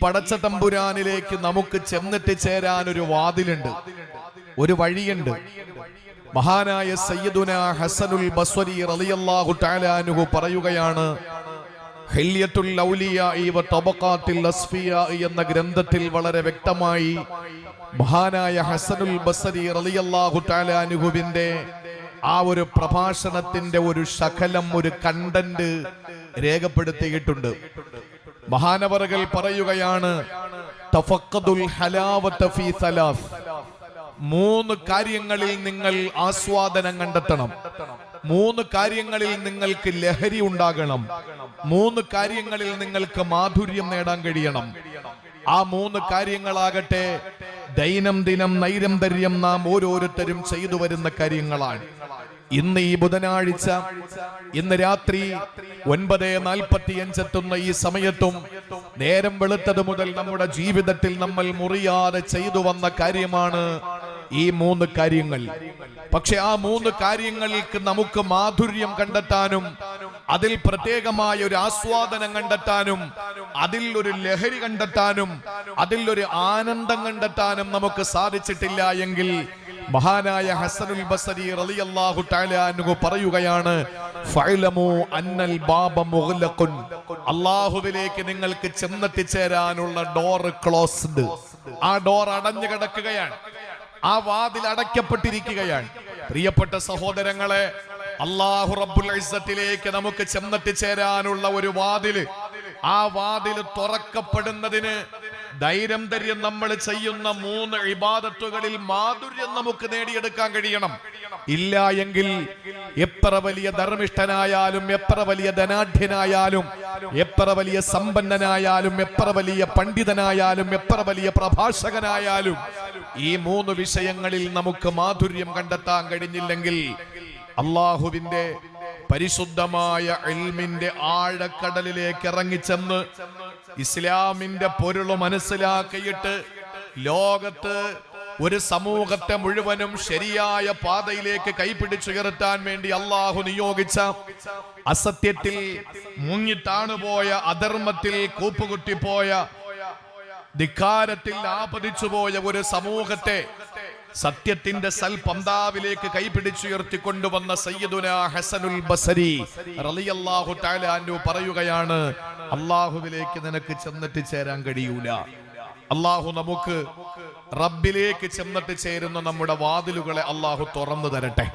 പടച്ച തമ്പുരാനിലേക്ക് നമുക്ക് ചെന്നിട്ട് ചേരാൻ ഒരു വാതിലുണ്ട്, ഒരു വഴിയുണ്ട്. മഹാനായ സയ്യിദുനാ ഹസനുൽ ബസ്വരി റളിയല്ലാഹു തആല അൻഹു പറയുകയാണ്, ഹില്യത്തുൽ ഔലിയാഇ വ തബഖാത്തുൽ അസ്ഫിയാഇ എന്ന ഗ്രന്ഥത്തിൽ വളരെ വ്യക്തമായി മഹാനായ ഹസനുൽ ബസ്വരി റളിയല്ലാഹു തആല അൻഹുവിന്റെ ആ ഒരു പ്രഭാഷണത്തിന്റെ ഒരു ശകലം, ഒരു കണ്ടന്റ് രേഖപ്പെടുത്തിയിട്ടുണ്ട്. മഹാനവറുകൾ പറയുകയാണ്, തഫഖദുൽ ഹലാവത ഫീ സലാസ്, മൂന്ന് കാര്യങ്ങളിൽ നിങ്ങൾ ആസ്വാദനം കണ്ടെത്തണം, മൂന്ന് കാര്യങ്ങളിൽ നിങ്ങൾക്ക് ലഹരി ഉണ്ടാകണം, മൂന്ന് കാര്യങ്ങളിൽ നിങ്ങൾക്ക് മാധുര്യം നേടാൻ കഴിയണം. ആ മൂന്ന് കാര്യങ്ങളാകട്ടെ ദൈനംദിനം നൈരന്തര്യം നാം ഓരോരുത്തരും ചെയ്തു വരുന്ന കാര്യങ്ങളാണ്. ഇന്ന് ഈ ബുധനാഴ്ച, ഇന്ന് രാത്രി 9:45 എത്തുന്ന ഈ സമയത്തും നേരം വെളുത്തത് മുതൽ നമ്മുടെ ജീവിതത്തിൽ നമ്മൾ മുറിയാതെ ചെയ്തു വന്ന കാര്യമാണ് ഈ മൂന്ന് കാര്യങ്ങൾ. പക്ഷെ ആ മൂന്ന് കാര്യങ്ങൾക്ക് നമുക്ക് മാധുര്യം കണ്ടെത്താനും അതിൽ പ്രത്യേകമായ ഒരു ആസ്വാദനം കണ്ടെത്താനും അതിൽ ഒരു ലഹരി കണ്ടെത്താനും അതിൽ ഒരു ആനന്ദം കണ്ടെത്താനും നമുക്ക് സാധിച്ചിട്ടില്ല എങ്കിൽ മഹാനായ ഹസനുൽ ബസ്രി റളിയല്ലാഹു തആല അൻഹു പറയുകയാണ്, ഫഅലമു അന്നൽ ബാബ മുഗ്ലഖുൻ, അല്ലാഹുവിലേക്ക് നിങ്ങൾക്ക് ചെന്നെത്തിച്ചേരാനുള്ള ഡോർ ക്ലോസ്ഡ്, ആ ഡോർ അടഞ്ഞു കിടക്കുകയാണ്, ആ വാതിൽ അടയ്ക്കപ്പെട്ടിരിക്കുകയാണ്. പ്രിയപ്പെട്ട സഹോദരങ്ങളെ, അല്ലാഹു റബ്ബുൽ ഇസ്സത്തിലേക്ക് നമുക്ക് ചെന്നെത്തിച്ചേരാനുള്ള ഒരു വാതിൽ, ആ വാതിൽ തുറക്കപ്പെടുന്നതിന് ദൈനംദിനം നമ്മൾ ചെയ്യുന്ന 3 ഇബാദത്തുകളിൽ മാധുര്യം നമുക്ക് നേടിയെടുക്കാൻ കഴിയണം. ഇല്ല എങ്കിൽ എത്ര വലിയ ധർമ്മിഷ്ഠനായാലും, എത്ര വലിയ ധനാഢ്യനായാലും, എത്ര വലിയ സമ്പന്നനായാലും, എത്ര വലിയ പണ്ഡിതനായാലും, എത്ര വലിയ പ്രഭാഷകനായാലും, ഈ 3 വിഷയങ്ങളിൽ നമുക്ക് മാധുര്യം കണ്ടെത്താൻ കഴിഞ്ഞില്ലെങ്കിൽ അള്ളാഹുവിന്റെ പരിശുദ്ധമായ ഇൽമിന്റെ ആഴക്കടലിലേക്ക് ഇറങ്ങിച്ചെന്ന് ഇസ്ലാമിന്റെ പൊരുൾ മനസ്സിലാക്കിയിട്ട് ലോകത്ത് ഒരു സമൂഹത്തെ മുഴുവനും ശരിയായ പാതയിലേക്ക് കൈപിടിച്ചുയർത്താൻ വേണ്ടി അള്ളാഹു നിയോഗിച്ച, അസത്യത്തിൽ മുങ്ങിത്താണുപോയ, അധർമ്മത്തിൽ കൂപ്പുകുത്തിപ്പോയ, ധിക്കാരത്തിൽ ആപതിച്ചുപോയ ഒരു സമൂഹത്തെ സത്യത്തിന്റെ സൽപന്താവിലേക്ക് കൈപിടിച്ചുയർത്തിക്കൊണ്ടുവന്ന സയ്യിദുനാ ഹസനുൽ ബസ്രി റളിയല്ലാഹു തആല അൻഹു പറയുകയാണ്, അല്ലാഹുവിലേക്ക് നിനക്ക് ചെന്നിട്ട് ചേരാൻ കഴിയൂല. അല്ലാഹു നമുക്ക് റബ്ബിലേക്ക് ചെന്നിട്ട് ചേരുന്ന നമ്മുടെ വാതിലുകളെ അല്ലാഹു തുറന്നു തരട്ടെ.